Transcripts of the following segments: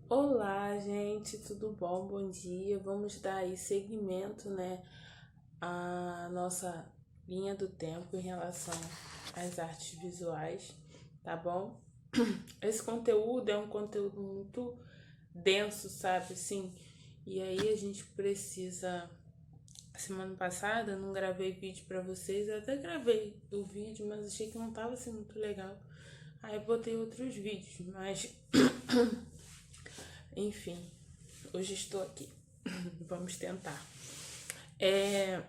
Olá, gente, tudo bom? Bom dia. Vamos dar aí seguimento, à nossa linha do tempo em relação às artes visuais, tá bom? Esse conteúdo é um conteúdo muito denso, sabe? Sim. E aí a gente precisa. Semana passada eu não gravei vídeo pra vocês, eu até gravei o vídeo, mas achei que não tava assim muito legal. Aí eu botei outros vídeos, mas enfim, hoje estou aqui. Vamos tentar. É,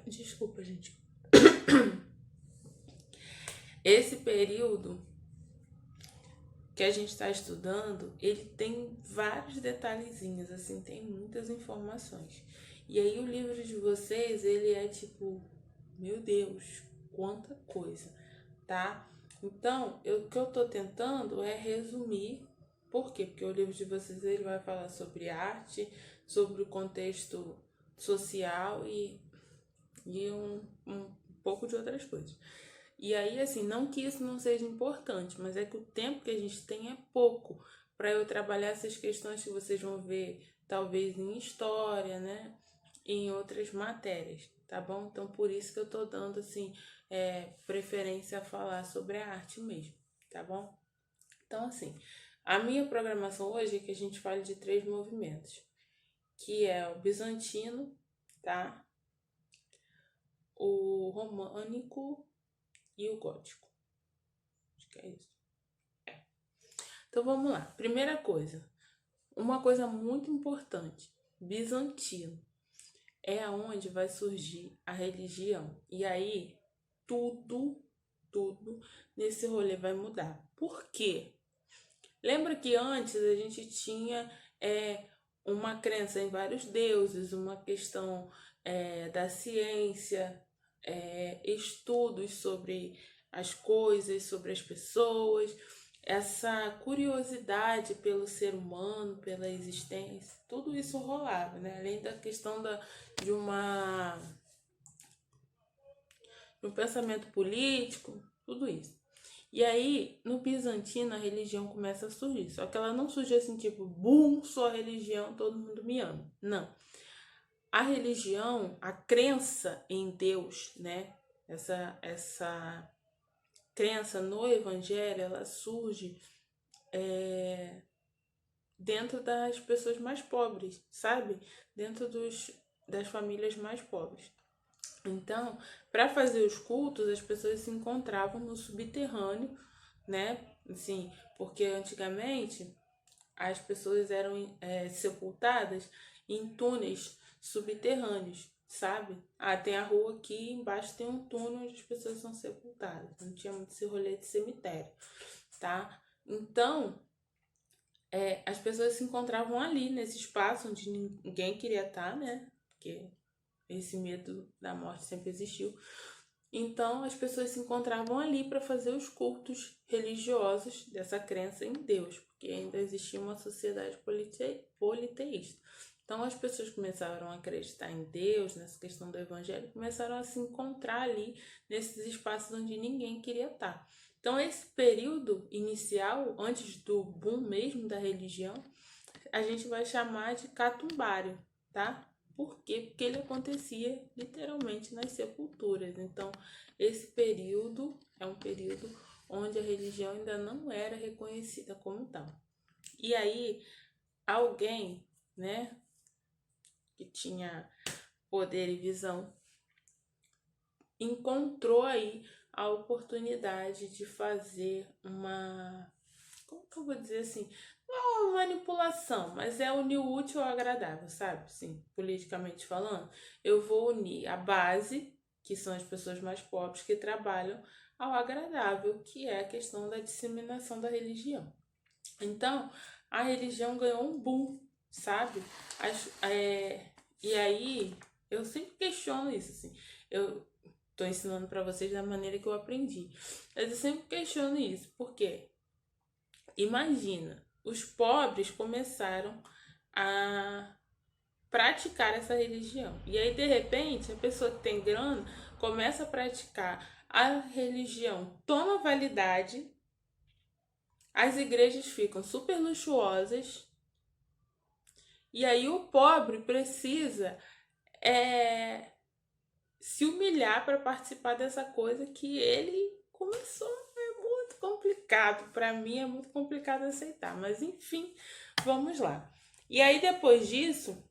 Desculpa, gente. Esse período que a gente está estudando, ele tem vários detalhezinhos, assim, tem muitas informações. E aí o livro de vocês, ele é tipo, meu Deus, quanta coisa, tá? Então, o que eu tô tentando é resumir. Por quê? Porque o livro de vocês ele vai falar sobre arte, sobre o contexto social e um pouco de outras coisas. E aí, assim, não que isso não seja importante, mas é que o tempo que a gente tem é pouco para eu trabalhar essas questões que vocês vão ver, talvez em história, né? E em outras matérias, tá bom? Então, por isso que eu tô dando, assim, preferência a falar sobre a arte mesmo, tá bom? Então, assim, a minha programação hoje é que a gente fale de três movimentos, que é o bizantino, tá? O românico e o gótico. Acho que é isso. Então vamos lá. Primeira coisa, uma coisa muito importante: bizantino é aonde vai surgir a religião. E aí tudo nesse rolê vai mudar. Por quê? Lembra que antes a gente tinha uma crença em vários deuses, uma questão da ciência, estudos sobre as coisas, sobre as pessoas, essa curiosidade pelo ser humano, pela existência, tudo isso rolava, né? Além da questão de uma de um pensamento político, tudo isso. E aí, no bizantino, a religião começa a surgir. Só que ela não surge assim, tipo, bum, só religião, todo mundo me ama. Não. A religião, a crença em Deus, né? Essa crença no evangelho, ela surge dentro das pessoas mais pobres, sabe? Dentro das famílias mais pobres. Então, para fazer os cultos, as pessoas se encontravam no subterrâneo, né? Assim, porque antigamente as pessoas eram sepultadas em túneis subterrâneos, sabe? Ah, tem a rua aqui, embaixo tem um túnel onde as pessoas são sepultadas. Não tinha muito esse rolê de cemitério, tá? Então, as pessoas se encontravam ali, nesse espaço onde ninguém queria estar, né? Porque esse medo da morte sempre existiu. Então, as pessoas se encontravam ali para fazer os cultos religiosos dessa crença em Deus, porque ainda existia uma sociedade politeísta. Então, as pessoas começaram a acreditar em Deus, nessa questão do evangelho, começaram a se encontrar ali nesses espaços onde ninguém queria estar. Então, esse período inicial, antes do boom mesmo da religião, a gente vai chamar de catumbário, tá? Por quê? Porque ele acontecia literalmente nas sepulturas. Então, esse período é um período onde a religião ainda não era reconhecida como tal. E aí, alguém, né, que tinha poder e visão, encontrou aí a oportunidade de fazer uma, como que eu vou dizer assim, não é uma manipulação, mas é unir o útil ao agradável, sabe? Sim, politicamente falando, eu vou unir a base, que são as pessoas mais pobres que trabalham, ao agradável, que é a questão da disseminação da religião. Então, a religião ganhou um boom, sabe? E aí, eu sempre questiono isso, assim. Eu tô ensinando para vocês da maneira que eu aprendi. Mas eu sempre questiono isso, porque imagina, os pobres começaram a praticar essa religião. E aí, de repente, a pessoa que tem grana começa a praticar a religião, toma validade, as igrejas ficam super luxuosas e aí o pobre precisa é, se humilhar para participar dessa coisa que ele começou. É muito complicado, para mim é muito complicado aceitar, mas enfim, vamos lá. E aí depois disso,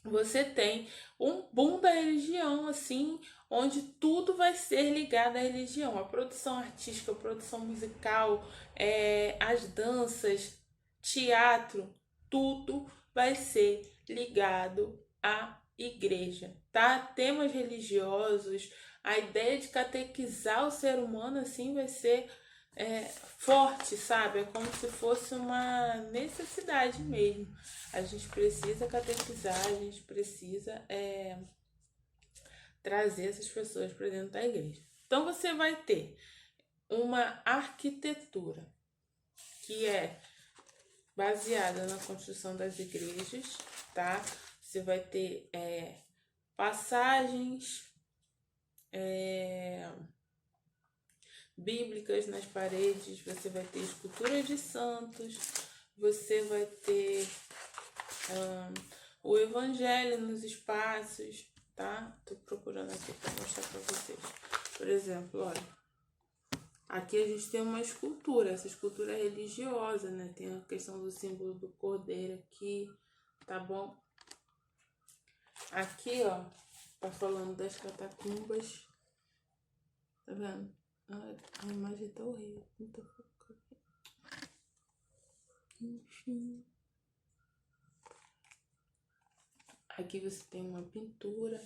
você tem um boom da religião, assim, onde tudo vai ser ligado à religião. A produção artística, a produção musical, as danças, teatro, tudo vai ser ligado à igreja, tá? Temas religiosos, a ideia de catequizar o ser humano, assim, vai ser forte, sabe? É como se fosse uma necessidade mesmo. A gente precisa catequizar, a gente precisa trazer essas pessoas para dentro da igreja. Então você vai ter uma arquitetura que é baseada na construção das igrejas, tá? Você vai ter passagens bíblicas nas paredes, você vai ter esculturas de santos, você vai ter o evangelho nos espaços, tá? Tô procurando aqui para mostrar para vocês. Por exemplo, olha, aqui a gente tem uma escultura, essa escultura é religiosa, né? Tem a questão do símbolo do cordeiro aqui, tá bom? Aqui, ó, tá falando das catacumbas, tá vendo? A imagem tá horrível, não tô focando. Enfim. Aqui você tem uma pintura,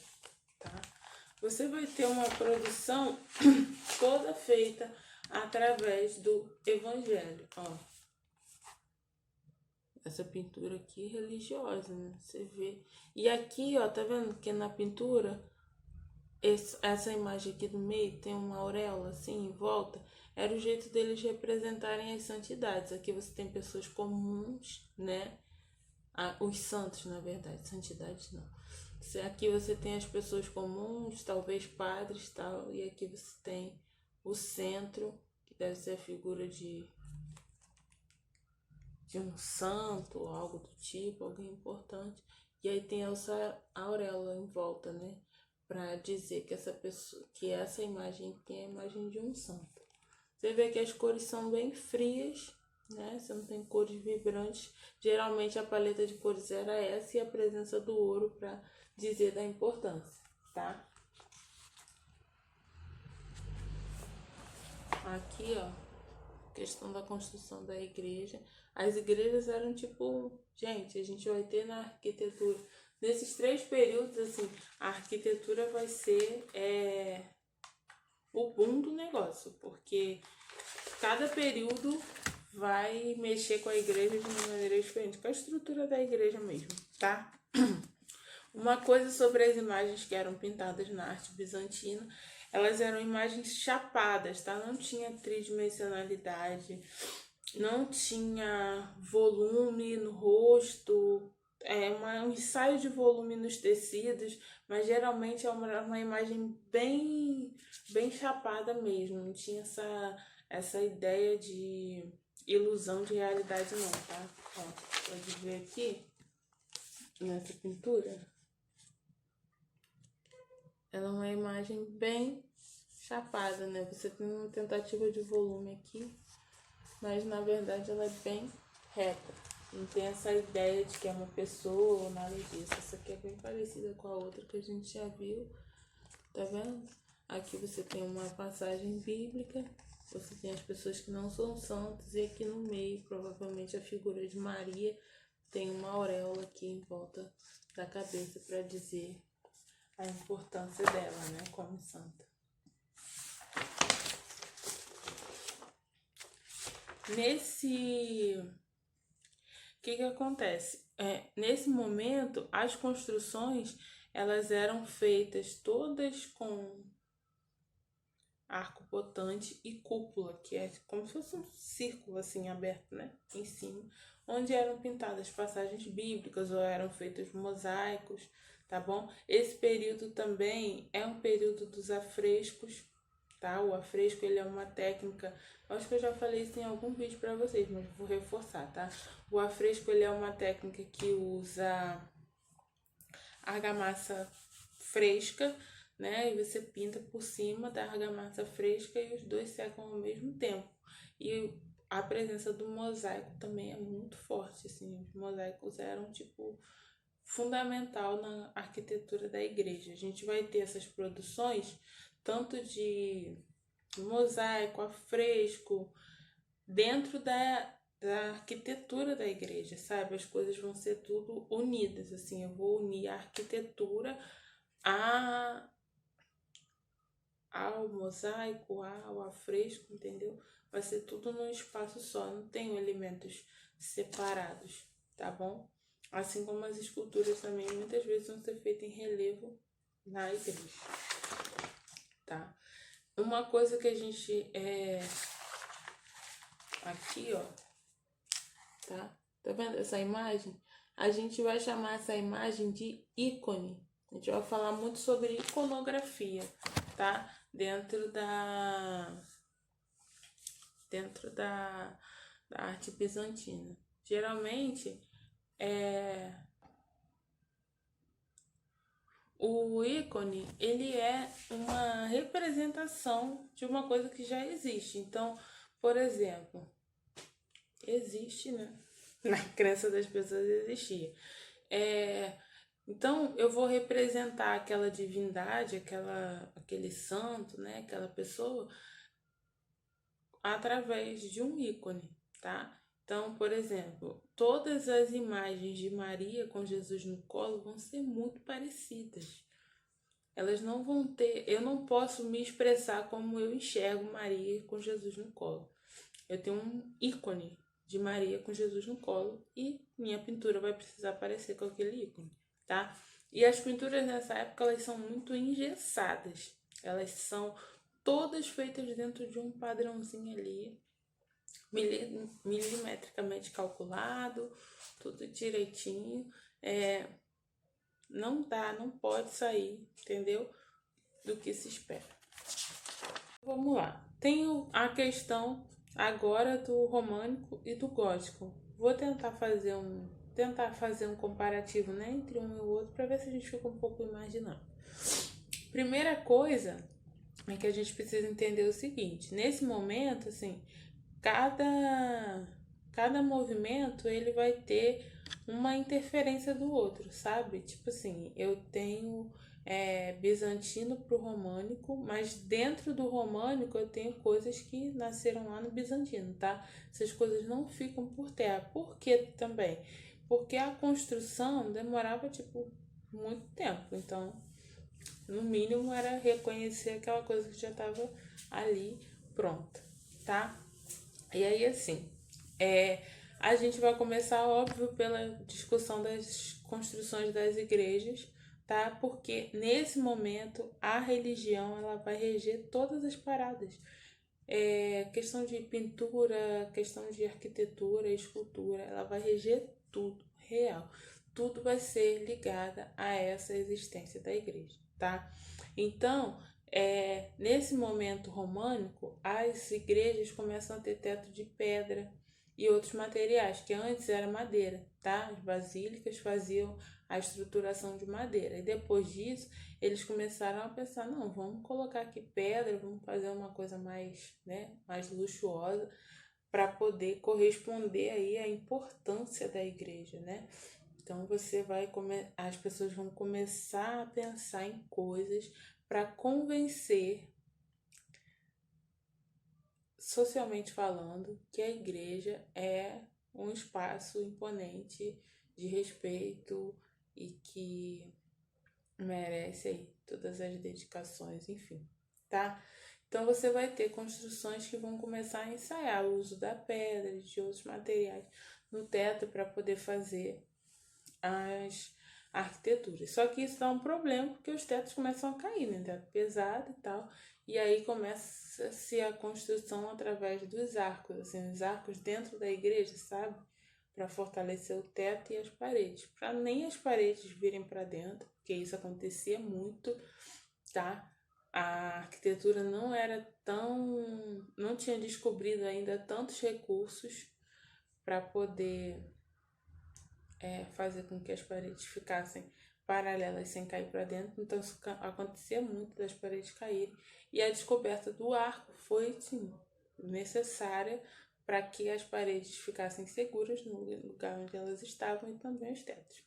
tá? Você vai ter uma produção toda feita através do evangelho, ó. Essa pintura aqui é religiosa, né? Você vê. E aqui, ó, tá vendo que na pintura, essa imagem aqui do meio tem uma auréola assim em volta. Era o jeito deles representarem as santidades. Aqui você tem pessoas comuns, né? Os santos, na verdade, santidades não. Aqui você tem as pessoas comuns, talvez padres, tal, e aqui você tem o centro, que deve ser a figura de um santo, ou algo do tipo, alguém importante. E aí tem essa auréola em volta, né? Para dizer que essa pessoa, que essa imagem aqui é a imagem de um santo. Você vê que as cores são bem frias, né? Você não tem cores vibrantes. Geralmente a paleta de cores era essa e a presença do ouro para dizer da importância, tá? Aqui, ó, questão da construção da igreja. As igrejas eram tipo, gente, a gente vai ter na arquitetura. Nesses 3 períodos, assim, a arquitetura vai ser o boom do negócio, porque cada período vai mexer com a igreja de uma maneira diferente, com a estrutura da igreja mesmo, tá? Uma coisa sobre as imagens que eram pintadas na arte bizantina, elas eram imagens chapadas, tá? Não tinha tridimensionalidade, não tinha volume no rosto, um ensaio de volume nos tecidos, mas geralmente é uma imagem bem chapada mesmo, não tinha essa ideia de ilusão de realidade não, tá? Ó, pode ver aqui, nessa pintura, ela é uma imagem bem chapada, né? Você tem uma tentativa de volume aqui, mas na verdade ela é bem reta. Não tem essa ideia de que é uma pessoa ou nada disso. Essa aqui é bem parecida com a outra que a gente já viu. Tá vendo? Aqui você tem uma passagem bíblica. Você tem as pessoas que não são santos. E aqui no meio, provavelmente, a figura de Maria. Tem uma auréola aqui em volta da cabeça para dizer a importância dela, né? Como santa. O que acontece? Nesse momento, as construções elas eram feitas todas com arco botante e cúpula, que é como se fosse um círculo assim aberto, né, em cima, onde eram pintadas passagens bíblicas ou eram feitos mosaicos, tá bom? Esse período também é um período dos afrescos, tá? O afresco, ele é uma técnica, acho que eu já falei isso em algum vídeo para vocês, mas vou reforçar, tá? O afresco, ele é uma técnica que usa argamassa fresca, né? E você pinta por cima da argamassa fresca e os dois secam ao mesmo tempo. E a presença do mosaico também é muito forte, assim. Os mosaicos eram, tipo, fundamental na arquitetura da igreja. A gente vai ter essas produções, tanto de mosaico, afresco, dentro da arquitetura da igreja, sabe? As coisas vão ser tudo unidas, assim. Eu vou unir a arquitetura a, ao mosaico, ao afresco, entendeu? Vai ser tudo num espaço só, não tenho elementos separados, tá bom? Assim como as esculturas também muitas vezes vão ser feitas em relevo na igreja, tá? Uma coisa que a gente aqui, ó, tá? Tá vendo essa imagem? A gente vai chamar essa imagem de ícone. A gente vai falar muito sobre iconografia, tá? Dentro da arte bizantina. Geralmente, o ícone, ele é uma representação de uma coisa que já existe. Então, por exemplo, existe, né? Na crença das pessoas existia. Então, eu vou representar aquela divindade, aquele santo, né? Aquela pessoa, através de um ícone, tá? Então, por exemplo, todas as imagens de Maria com Jesus no colo vão ser muito parecidas. Elas não vão ter, eu não posso me expressar como eu enxergo Maria com Jesus no colo. Eu tenho um ícone de Maria com Jesus no colo e minha pintura vai precisar parecer com aquele ícone, tá? E as pinturas nessa época, elas são muito engessadas. Elas são todas feitas dentro de um padrãozinho ali, milimetricamente calculado, tudo direitinho. Não dá, não pode sair, entendeu? Do que se espera. Vamos lá. Tenho a questão agora do românico e do gótico. Vou tentar fazer um comparativo, né, entre um e o outro para ver se a gente fica um pouco imaginando. Primeira coisa é que a gente precisa entender o seguinte: nesse momento, assim, cada movimento ele vai ter uma interferência do outro, sabe? Tipo assim, eu tenho bizantino pro românico, mas dentro do românico eu tenho coisas que nasceram lá no bizantino, tá? Essas coisas não ficam por terra. Por que também? Porque a construção demorava, tipo, muito tempo. Então, no mínimo era reconhecer aquela coisa que já estava ali pronta, tá? E aí, assim, a gente vai começar, óbvio, pela discussão das construções das igrejas, tá? Porque nesse momento a religião ela vai reger todas as paradas. Questão de pintura, questão de arquitetura, escultura, ela vai reger tudo, real. Tudo vai ser ligada a essa existência da igreja, tá? Então, nesse momento românico, as igrejas começam a ter teto de pedra e outros materiais, que antes era madeira, tá? As basílicas faziam a estruturação de madeira. E depois disso, eles começaram a pensar, não, vamos colocar aqui pedra, vamos fazer uma coisa mais, né, mais luxuosa para poder corresponder aí à importância da igreja, né? Então as pessoas vão começar a pensar em coisas para convencer, socialmente falando, que a igreja é um espaço imponente de respeito e que merece aí todas as dedicações, enfim, tá? Então você vai ter construções que vão começar a ensaiar o uso da pedra e de outros materiais no teto para poder fazer as arquiteturas. Só que isso dá um problema porque os tetos começam a cair, né? Teto pesado e tal. E aí começa-se a construção através dos arcos, assim, os arcos dentro da igreja, sabe? Para fortalecer o teto e as paredes, para nem as paredes virem para dentro, porque isso acontecia muito, tá? a arquitetura não tinha descobrido ainda tantos recursos para poder fazer com que as paredes ficassem paralelas sem cair para dentro, então isso acontecia muito das paredes caírem, e a descoberta do arco foi, sim, necessária para que as paredes ficassem seguras no lugar onde elas estavam e também os tetos,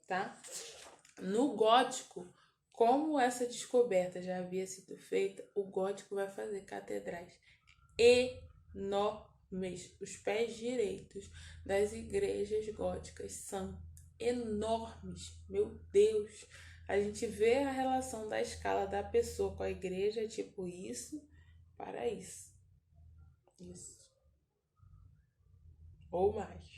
tá? No gótico, como essa descoberta já havia sido feita, o gótico vai fazer catedrais enormes. Os pés direitos das igrejas góticas são enormes. Meu Deus! A gente vê a relação da escala da pessoa com a igreja, tipo isso para isso. Isso. Ou mais.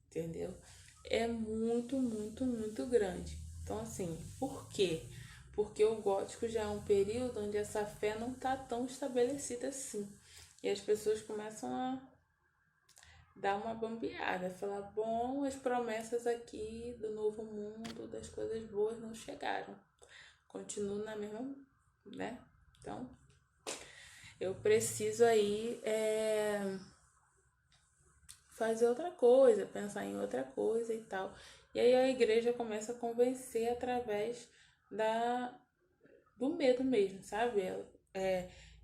Entendeu? É muito, muito, muito grande. Então, assim, por quê? Porque o gótico já é um período onde essa fé não está tão estabelecida assim. E as pessoas começam a dar uma bambeada, falar, bom, as promessas aqui do novo mundo, das coisas boas não chegaram. Continuo na mesma, né? Então, eu preciso aí fazer outra coisa, pensar em outra coisa e tal. E aí a igreja começa a convencer através do medo mesmo, sabe?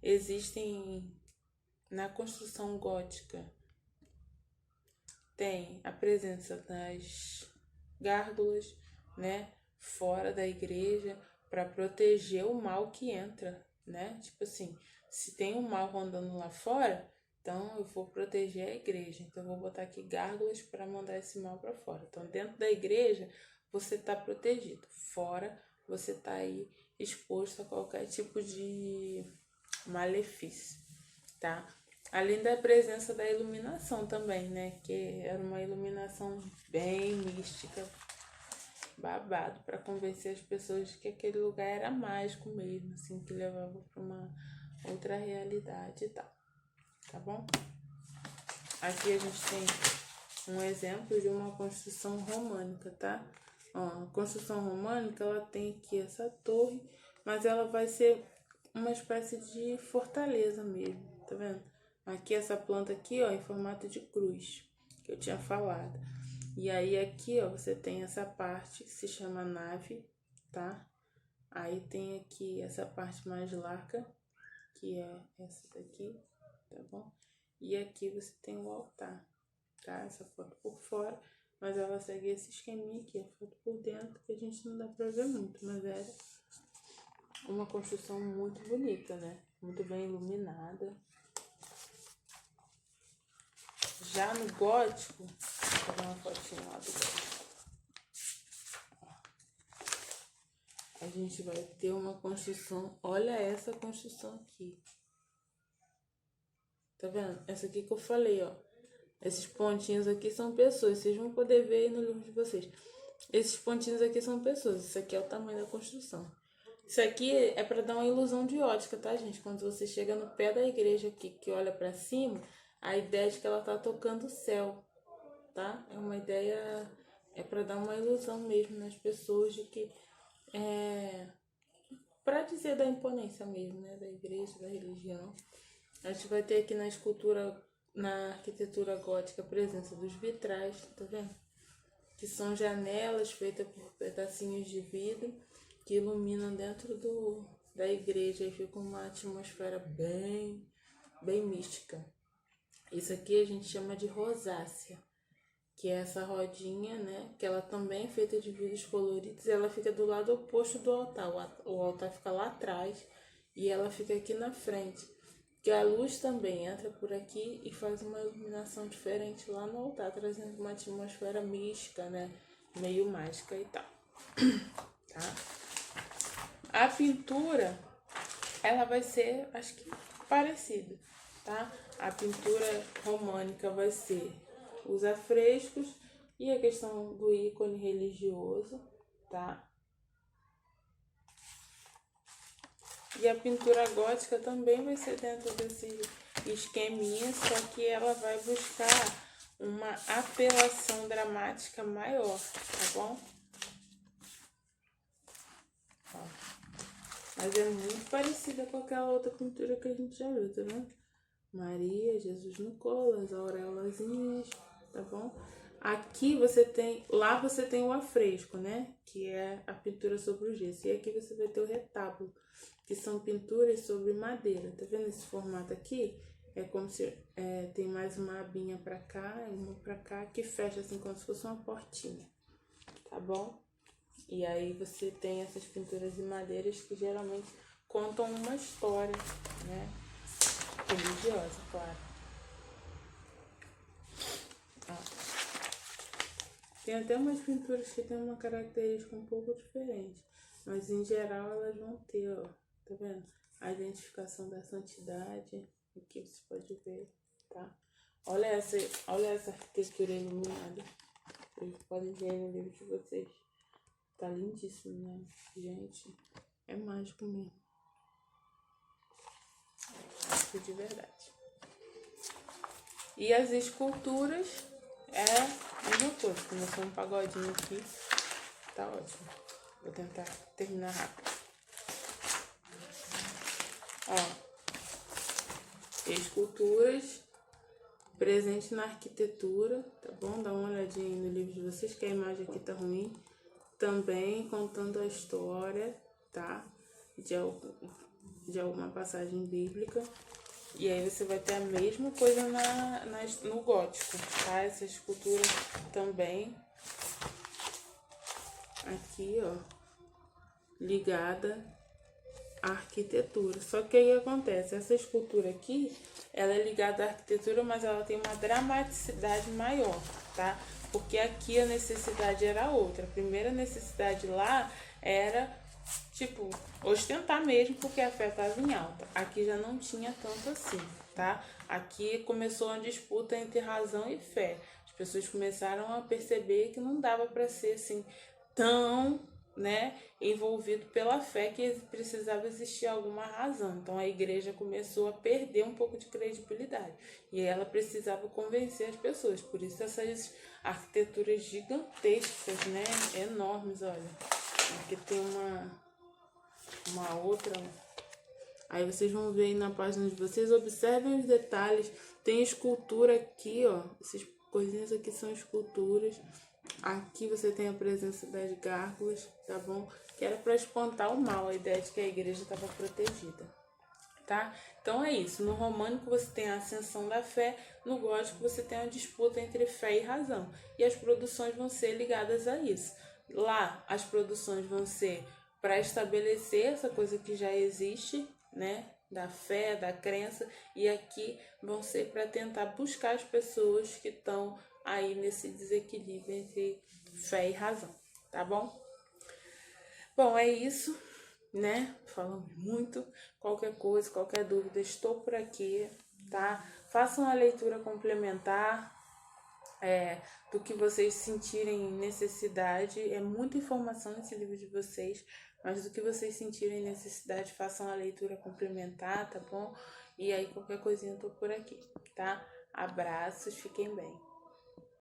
Existem na construção gótica, tem a presença das gárgulas, né, fora da igreja para proteger o mal que entra, né? Tipo assim, se tem um mal rondando lá fora, então eu vou proteger a igreja. Então eu vou botar aqui gárgulas para mandar esse mal para fora. Então dentro da igreja você está protegido, fora você está aí exposto a qualquer tipo de malefício, tá? Além da presença da iluminação também, né? Que era uma iluminação bem mística, babado, para convencer as pessoas de que aquele lugar era mágico mesmo, assim, que levava para uma outra realidade e tal. Tá bom? Aqui a gente tem um exemplo de uma construção românica, tá? Ó, a construção românica, ela tem aqui essa torre, mas ela vai ser uma espécie de fortaleza mesmo, tá vendo? Aqui essa planta aqui, ó, em formato de cruz, que eu tinha falado. E aí aqui, ó, você tem essa parte que se chama nave, tá? Aí tem aqui essa parte mais larga, que é essa daqui, tá bom? E aqui você tem o altar, tá? Essa foto por fora, mas ela segue esse esqueminha aqui, a foto por dentro, que a gente não dá pra ver muito, mas era uma construção muito bonita, né? Muito bem iluminada. Já no gótico, vou dar uma fotinha lá do gótico. A gente vai ter uma construção, olha essa construção aqui. Tá vendo? Essa aqui que eu falei, ó. Esses pontinhos aqui são pessoas, vocês vão poder ver aí no livro de vocês. Esses pontinhos aqui são pessoas, isso aqui é o tamanho da construção. Isso aqui é para dar uma ilusão de ótica, tá, gente? Quando você chega no pé da igreja aqui, que olha para cima, a ideia é de que ela tá tocando o céu, tá? É uma ideia, é para dar uma ilusão mesmo nas pessoas de que para dizer da imponência mesmo, né, da igreja, da religião. A gente vai ter aqui na escultura, na arquitetura gótica, a presença dos vitrais, tá vendo? Que são janelas feitas por pedacinhos de vidro que iluminam dentro da igreja e fica uma atmosfera bem mística. Isso aqui a gente chama de rosácea, que é essa rodinha, né? Que ela também é feita de vidros coloridos e ela fica do lado oposto do altar. O altar fica lá atrás e ela fica aqui na frente. Que a luz também entra por aqui e faz uma iluminação diferente lá no altar, trazendo uma atmosfera mística, né? Meio mágica e tal. Tá? A pintura, ela vai ser, acho que parecida, tá? A pintura românica vai ser os afrescos e a questão do ícone religioso, tá? E a pintura gótica também vai ser dentro desse esqueminha, só que ela vai buscar uma apelação dramática maior, tá bom? Ó. Mas é muito parecida com aquela outra pintura que a gente já viu, tá vendo? Maria, Jesus no colo, as auréolazinhas, tá bom? Aqui você tem, lá você tem o afresco, né? Que é a pintura sobre o gesso. E aqui você vai ter o retábulo, que são pinturas sobre madeira. Tá vendo esse formato aqui? É como se tem mais uma abinha pra cá e uma pra cá, que fecha assim como se fosse uma portinha, tá bom? E aí você tem essas pinturas de madeiras que geralmente contam uma história, né? Religiosa, claro. Ó. Tem até umas pinturas que tem uma característica um pouco diferente, mas em geral elas vão ter, ó, tá vendo? A identificação da santidade, aqui você pode ver, tá? Olha essa arquitetura iluminada. Vocês podem ver no livro de vocês. Tá lindíssimo, né? Gente, é mágico mesmo. Mágico de verdade. E as esculturas é a mesma coisa. Começou um pagodinho aqui. Tá ótimo. Vou tentar terminar rápido. Ó. Esculturas presente na arquitetura, tá bom? Dá uma olhadinha aí no livro de vocês, que a imagem aqui tá ruim. Também contando a história, tá? De alguma passagem bíblica. E aí você vai ter a mesma coisa no gótico, tá? Essa escultura também. Aqui, ó. Ligada à arquitetura. Só que aí acontece, essa escultura aqui, ela é ligada à arquitetura, mas ela tem uma dramaticidade maior, tá? Porque aqui a necessidade era outra. A primeira necessidade lá era, tipo, ostentar mesmo, porque a fé estava em alta. Aqui já não tinha tanto assim, tá? Aqui começou uma disputa entre razão e fé. As pessoas começaram a perceber que não dava para ser assim tão, né, envolvido pela fé, que precisava existir alguma razão. Então a igreja começou a perder um pouco de credibilidade e ela precisava convencer as pessoas. Por isso essas arquiteturas gigantescas, né, enormes, olha. Aqui tem uma outra. Aí vocês vão ver aí na página de vocês, observem os detalhes. Tem escultura aqui, ó. Essas coisinhas aqui são esculturas. Aqui você tem a presença das gárgulas, tá bom? Que era para espantar o mal, a ideia de que a igreja estava protegida, tá? Então é isso. No românico você tem a ascensão da fé, no gótico você tem a disputa entre fé e razão. E as produções vão ser ligadas a isso. Lá, as produções vão ser para estabelecer essa coisa que já existe, né? Da fé, da crença, e aqui vão ser para tentar buscar as pessoas que estão aí nesse desequilíbrio entre fé e razão, tá bom? Bom, é isso, né? Falamos muito. Qualquer coisa, qualquer dúvida, estou por aqui, tá? Façam a leitura complementar do que vocês sentirem necessidade. É muita informação nesse livro de vocês, mas do que vocês sentirem necessidade, façam a leitura complementar, tá bom? E aí, qualquer coisinha eu tô por aqui, tá? Abraços, fiquem bem.